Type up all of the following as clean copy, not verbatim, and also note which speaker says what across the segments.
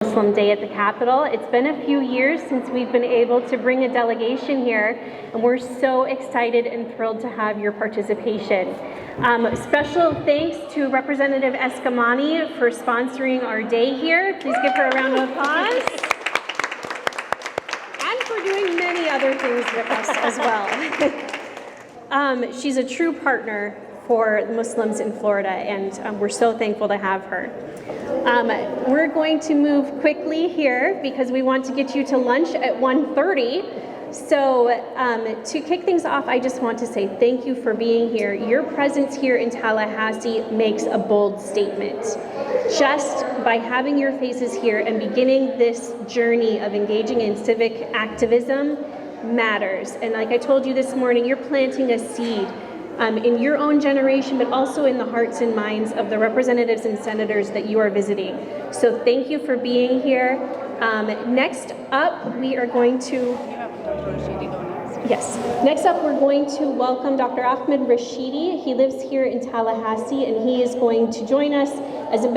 Speaker 1: Muslim Day at the Capitol. It's been a few years since we've been able to bring a delegation here, and we're so excited and thrilled to have your participation. Special thanks to Representative Eskamani for sponsoring our day here. Please give her a round of applause. And for doing many other things with us as well. She's a true partner for Muslims in Florida, and we're so thankful to have her. We're going to move quickly here because we want to get you to lunch at 1:30. So to kick things off, I just want to say thank you for being here. Your presence here in Tallahassee makes a bold statement. Just by having your faces here and beginning this journey of engaging in civic activism matters. And like I told you this morning, you're planting a seed in your own generation, but also in the hearts and minds of the representatives and senators that you are visiting. So thank you for being here. Next up, we are going to... Yes. Next up, we're going to welcome Dr. Ahmed Rashidi. He lives here in Tallahassee, and he is going to join us as a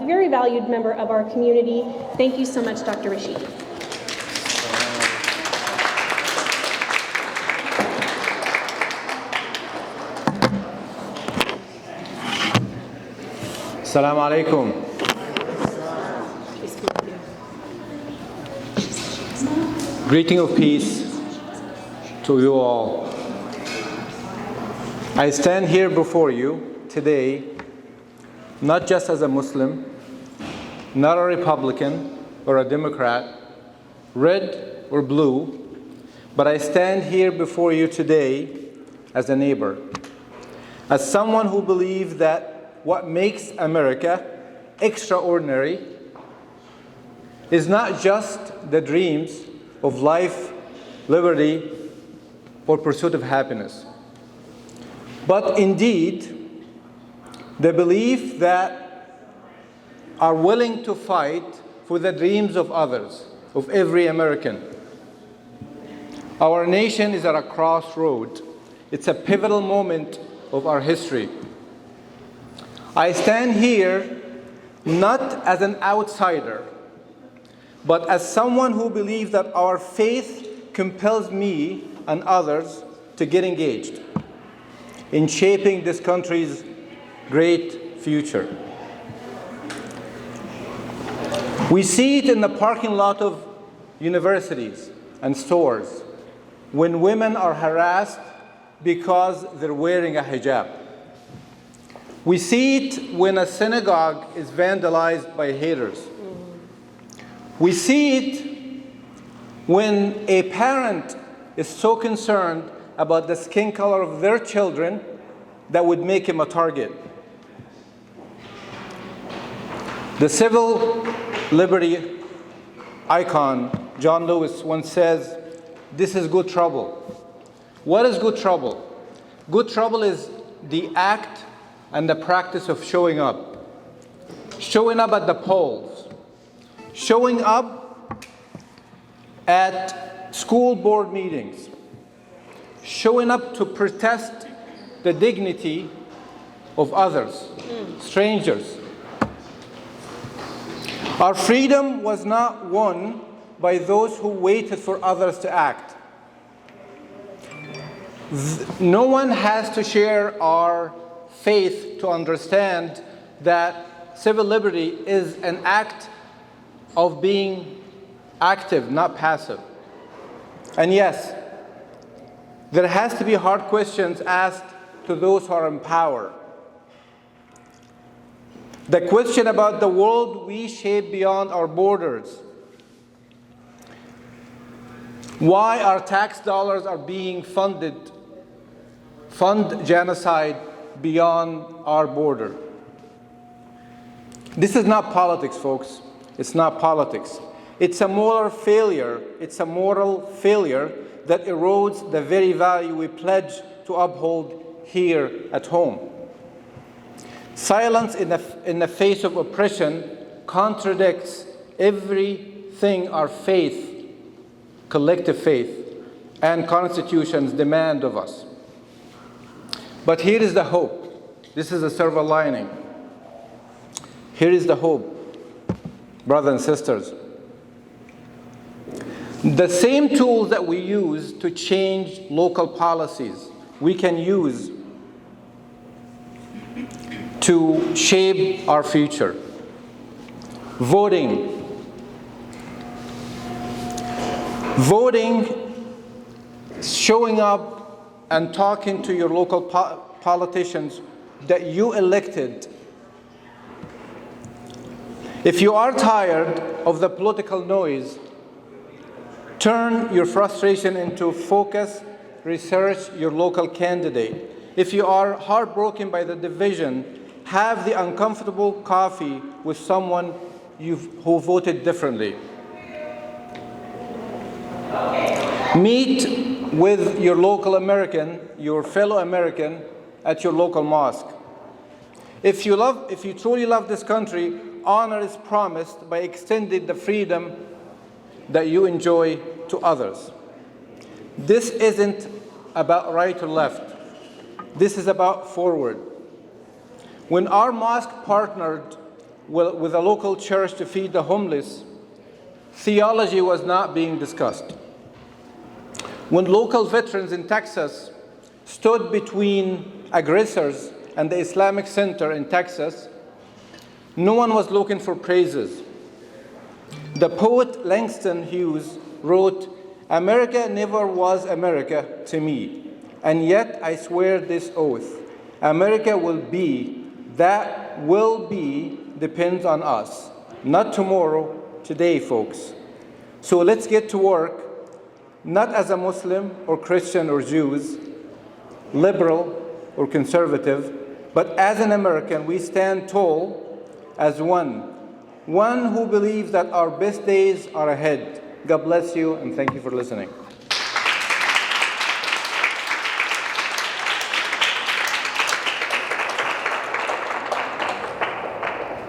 Speaker 1: very valued member of our community. Thank you so much, Dr. Rashidi.
Speaker 2: Assalamu alaikum. Greeting of peace to you all. I stand here before you today, not just as a Muslim, not a Republican or a Democrat, red or blue, but I stand here before you today as a neighbor, as someone who believes that what makes America extraordinary is not just the dreams of life, liberty, or pursuit of happiness, but indeed the belief that are willing to fight for the dreams of others, of every American. Our nation is at a crossroad. It's a pivotal moment of our history. I stand here not as an outsider, but as someone who believes that our faith compels me and others to get engaged in shaping this country's great future. We see it in the parking lot of universities and stores when women are harassed because they're wearing a hijab. We see it when a synagogue is vandalized by haters. We see it when a parent is so concerned about the skin color of their children that would make him a target. The civil liberty icon, John Lewis, once says, "This is good trouble." What is good trouble? Good trouble is the act and the practice of showing up at the polls, showing up at school board meetings, showing up to protest the dignity of others, strangers. Our freedom was not won by those who waited for others to act. No one has to share our faith to understand that civil liberty is an act of being active, not passive. And yes, there has to be hard questions asked to those who are in power. The question about the world we shape beyond our borders. Why our tax dollars are being fund genocide beyond our border. This is not politics, folks. It's not politics. It's a moral failure. It's a moral failure that erodes the very value we pledge to uphold here at home. Silence in the face of oppression contradicts everything our faith, collective faith, and constitutions demand of us. But here is the hope. This is a silver lining. Here is the hope. Brothers and sisters, the same tools that we use to change local policies, we can use to shape our future. Voting. Voting, showing up and talking to your local politicians that you elected. If you are tired of the political noise, turn your frustration into focus, research your local candidate. If you are heartbroken by the division, have the uncomfortable coffee with someone who voted differently. Meet with your local American, your fellow American, at your local mosque. If you truly love this country, honor is promised by extending the freedom that you enjoy to others. This isn't about right or left. This is about forward. When our mosque partnered with a local church to feed the homeless, theology was not being discussed. When local veterans in Texas stood between aggressors and the Islamic Center in Texas, no one was looking for praises. The poet Langston Hughes wrote, "America never was America to me, and yet I swear this oath, America will be, that will be, depends on us. Not tomorrow, today, folks." So let's get to work, not as a Muslim or Christian or Jews, liberal or conservative, but as an American, we stand tall as one who believes that our best days are ahead. God bless you, and thank you for listening.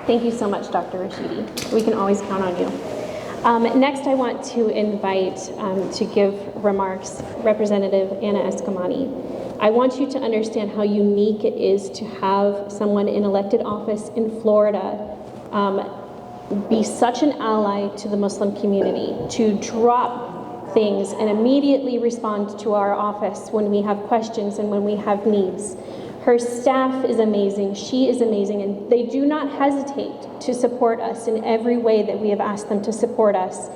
Speaker 1: Thank you so much, Dr. Rashidi. We can always count on you. Next, I want to invite to give remarks Representative Anna Eskamani. I want you to understand how unique it is to have someone in elected office in Florida be such an ally to the Muslim community, to drop things and immediately respond to our office when we have questions and when we have needs. Her staff is amazing, she is amazing, and they do not hesitate to support us in every way that we have asked them to support us.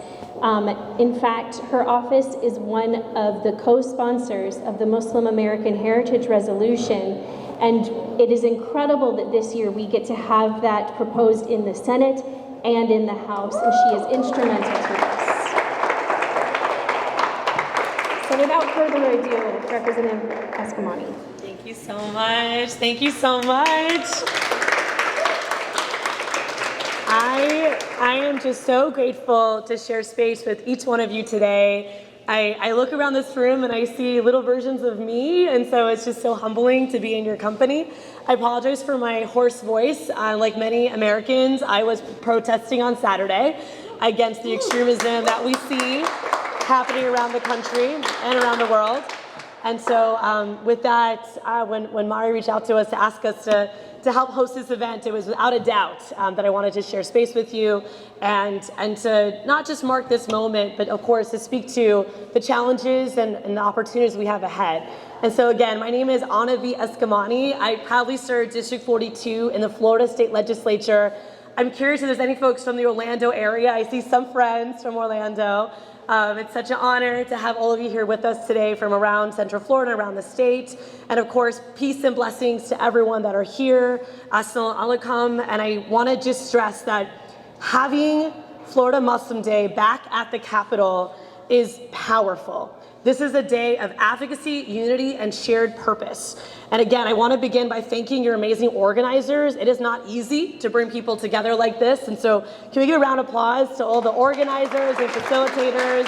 Speaker 1: In fact, her office is one of the co-sponsors of the Muslim American Heritage Resolution, and it is incredible that this year we get to have that proposed in the Senate and in the House, and she is instrumental to this. So without further ado, Representative Eskamani.
Speaker 3: Thank you so much. Thank you so much. I am just so grateful to share space with each one of you today. I look around this room and I see little versions of me, and so it's just so humbling to be in your company. I apologize for my hoarse voice. Like many Americans, I was protesting on Saturday against the extremism that we see happening around the country and around the world. And so with that, when Mari reached out to us to ask us to help host this event, it was without a doubt that I wanted to share space with you and to not just mark this moment, but of course to speak to the challenges and the opportunities we have ahead. And so again, my name is Anna Eskamani. I proudly serve District 42 in the Florida State Legislature. I'm curious if there's any folks from the Orlando area. I see some friends from Orlando. It's such an honor to have all of you here with us today from around Central Florida, around the state. And of course, peace and blessings to everyone that are here. Assalamu alaikum. And I want to just stress that having Florida Muslim Day back at the Capitol is powerful. This is a day of advocacy, unity, and shared purpose. And again, I want to begin by thanking your amazing organizers. It is not easy to bring people together like this. And so can we give a round of applause to all the organizers and facilitators,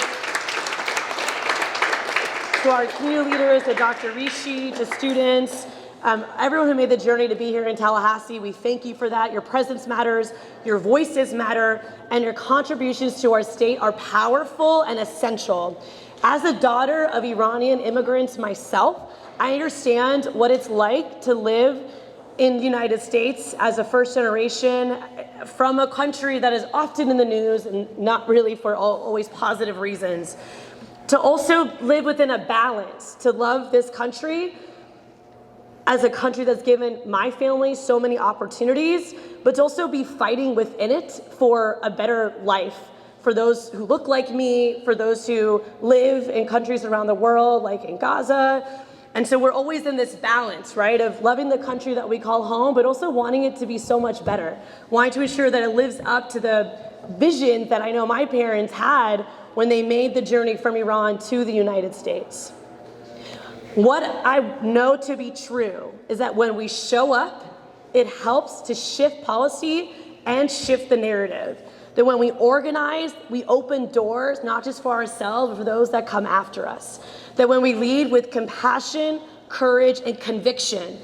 Speaker 3: to our community leaders, to Dr. Rishi, to students, everyone who made the journey to be here in Tallahassee. We thank you for that. Your presence matters, your voices matter, and your contributions to our state are powerful and essential. As a daughter of Iranian immigrants myself, I understand what it's like to live in the United States as a first generation from a country that is often in the news and not really for always positive reasons, to also live within a balance, to love this country as a country that's given my family so many opportunities, but to also be fighting within it for a better life for those who look like me, for those who live in countries around the world, like in Gaza. And so we're always in this balance, right, of loving the country that we call home, but also wanting it to be so much better, wanting to ensure that it lives up to the vision that I know my parents had when they made the journey from Iran to the United States. What I know to be true is that when we show up, it helps to shift policy and shift the narrative. That when we organize, we open doors, not just for ourselves, but for those that come after us. That when we lead with compassion, courage, and conviction,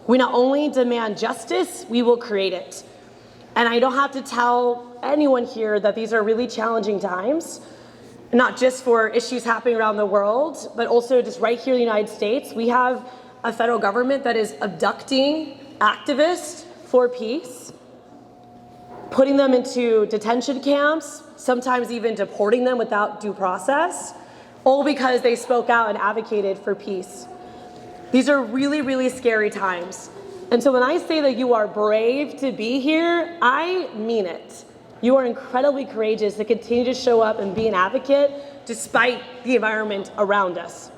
Speaker 3: we not only demand justice, we will create it. And I don't have to tell anyone here that these are really challenging times, not just for issues happening around the world, but also just right here in the United States. We have a federal government that is abducting activists for peace, putting them into detention camps, sometimes even deporting them without due process, all because they spoke out and advocated for peace. These are really, really scary times. And so when I say that you are brave to be here, I mean it. You are incredibly courageous to continue to show up and be an advocate despite the environment around us.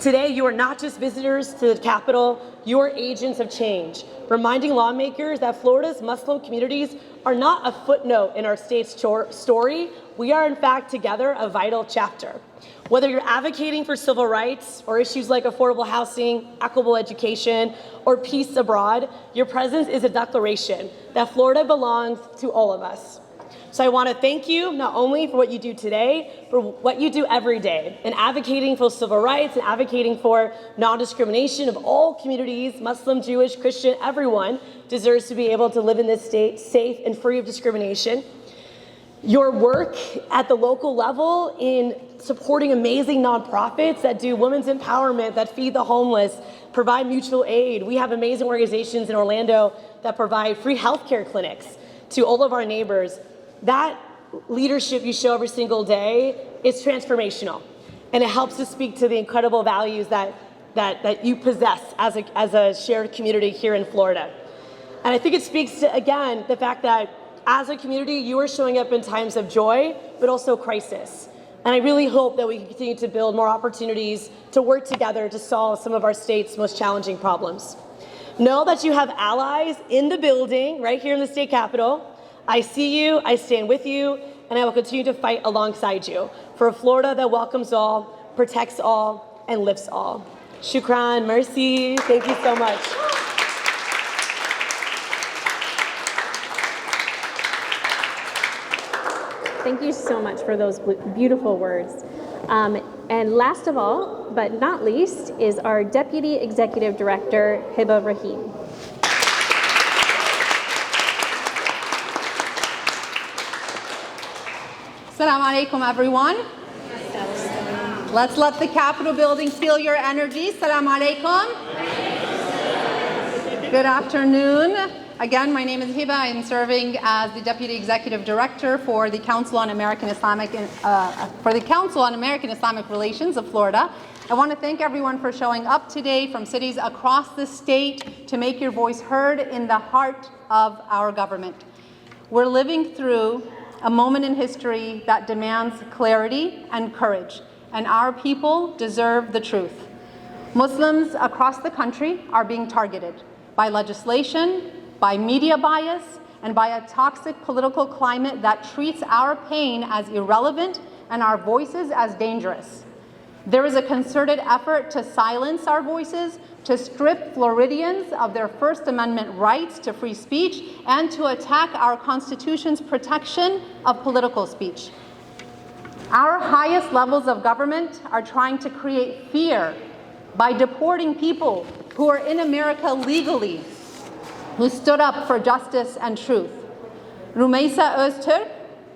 Speaker 3: Today, you are not just visitors to the Capitol, you are agents of change, reminding lawmakers that Florida's Muslim communities are not a footnote in our state's story. We are, in fact, together a vital chapter. Whether you're advocating for civil rights or issues like affordable housing, equitable education, or peace abroad, your presence is a declaration that Florida belongs to all of us. So I want to thank you not only for what you do today, but what you do every day in advocating for civil rights and advocating for non-discrimination of all communities, Muslim, Jewish, Christian, everyone deserves to be able to live in this state safe and free of discrimination. Your work at the local level in supporting amazing nonprofits that do women's empowerment, that feed the homeless, provide mutual aid. We have amazing organizations in Orlando that provide free healthcare clinics to all of our neighbors. That leadership you show every single day is transformational, and it helps to speak to the incredible values that you possess as a shared community here in Florida. And I think it speaks to, again, the fact that as a community, you are showing up in times of joy, but also crisis. And I really hope that we can continue to build more opportunities to work together to solve some of our state's most challenging problems. Know that you have allies in the building, right here in the state capitol. I see you, I stand with you, and I will continue to fight alongside you for a Florida that welcomes all, protects all, and lifts all. Shukran, mercy, thank you so much.
Speaker 1: Thank you so much for those beautiful words. And last of all, but not least, is our Deputy Executive Director, Hiba Rahim.
Speaker 4: Assalamu alaikum, everyone. Let's let the Capitol building feel your energy. Assalamu alaikum. Good afternoon. Again, my name is Hiba. I'm serving as the Deputy Executive Director for the Council on American Islamic Relations of Florida. I want to thank everyone for showing up today from cities across the state to make your voice heard in the heart of our government. We're living through a moment in history that demands clarity and courage, and our people deserve the truth. Muslims across the country are being targeted by legislation, by media bias, and by a toxic political climate that treats our pain as irrelevant and our voices as dangerous. There is a concerted effort to silence our voices, to strip Floridians of their First Amendment rights to free speech, and to attack our Constitution's protection of political speech. Our highest levels of government are trying to create fear by deporting people who are in America legally, who stood up for justice and truth. Rumeysa Öztürk,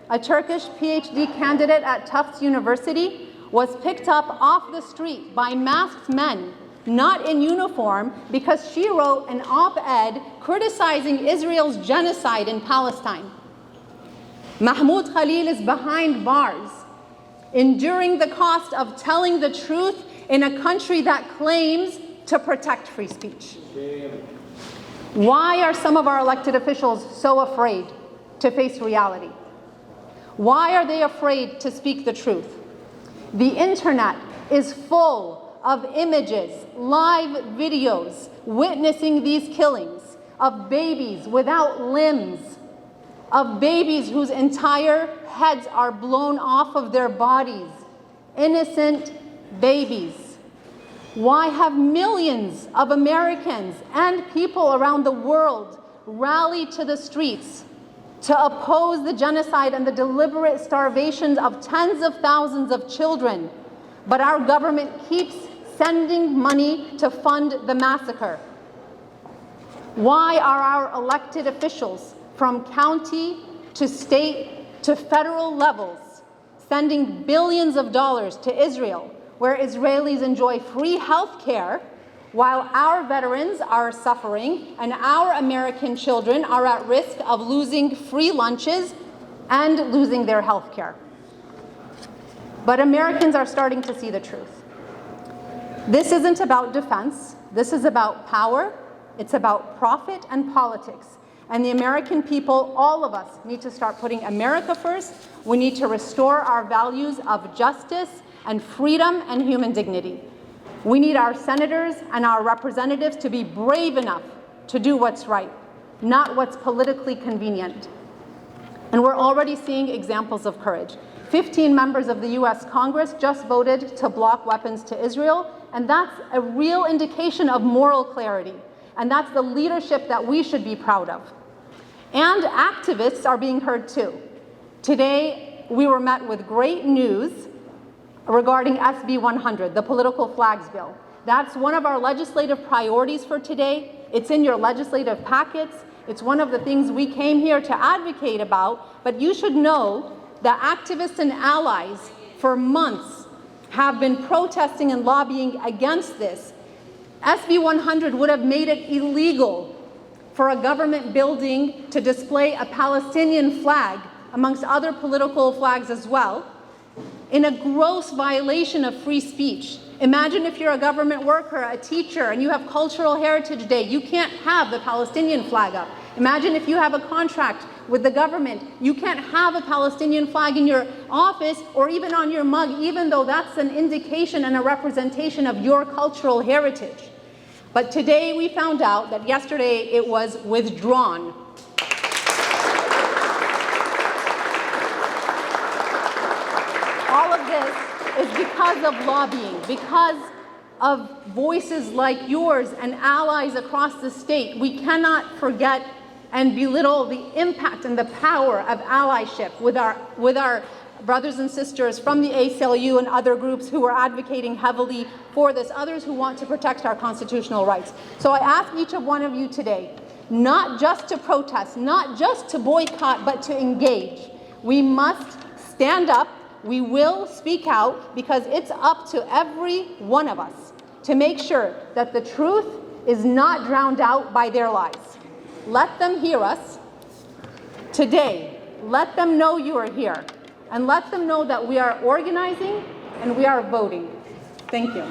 Speaker 4: a Turkish PhD candidate at Tufts University, was picked up off the street by masked men not in uniform, because she wrote an op-ed criticizing Israel's genocide in Palestine. Mahmoud Khalil is behind bars, enduring the cost of telling the truth in a country that claims to protect free speech. Why are some of our elected officials so afraid to face reality? Why are they afraid to speak the truth? The internet is full of images, live videos witnessing these killings of babies without limbs, of babies whose entire heads are blown off of their bodies, innocent babies. Why have millions of Americans and people around the world rallied to the streets to oppose the genocide and the deliberate starvation of tens of thousands of children, but our government keeps sending money to fund the massacre? Why are our elected officials from county to state to federal levels sending billions of dollars to Israel, where Israelis enjoy free health care, while our veterans are suffering and our American children are at risk of losing free lunches and losing their health care? But Americans are starting to see the truth. This isn't about defense. This is about power. It's about profit and politics. And the American people, all of us, need to start putting America first. We need to restore our values of justice and freedom and human dignity. We need our senators and our representatives to be brave enough to do what's right, not what's politically convenient. And we're already seeing examples of courage. 15 members of the US Congress just voted to block weapons to Israel, and that's a real indication of moral clarity. And that's the leadership that we should be proud of. And activists are being heard too. Today, we were met with great news regarding SB 100, the political flags bill. That's one of our legislative priorities for today. It's in your legislative packets. It's one of the things we came here to advocate about, but you should know that activists and allies for months have been protesting and lobbying against this. SB 100 would have made it illegal for a government building to display a Palestinian flag, amongst other political flags as well, in a gross violation of free speech. Imagine if you're a government worker, a teacher, and you have Cultural Heritage Day, you can't have the Palestinian flag up. Imagine if you have a contract with the government, you can't have a Palestinian flag in your office or even on your mug, even though that's an indication and a representation of your cultural heritage. But today we found out that yesterday it was withdrawn. All of this is because of lobbying, because of voices like yours and allies across the state. We cannot forget and belittle the impact and the power of allyship with our brothers and sisters from the ACLU and other groups who are advocating heavily for this, others who want to protect our constitutional rights. So I ask each of one of you today, not just to protest, not just to boycott, but to engage. We must stand up. We will speak out, because it's up to every one of us to make sure that the truth is not drowned out by their lies. Let them hear us today. Let them know you are here. And let them know that we are organizing and we are voting. Thank you.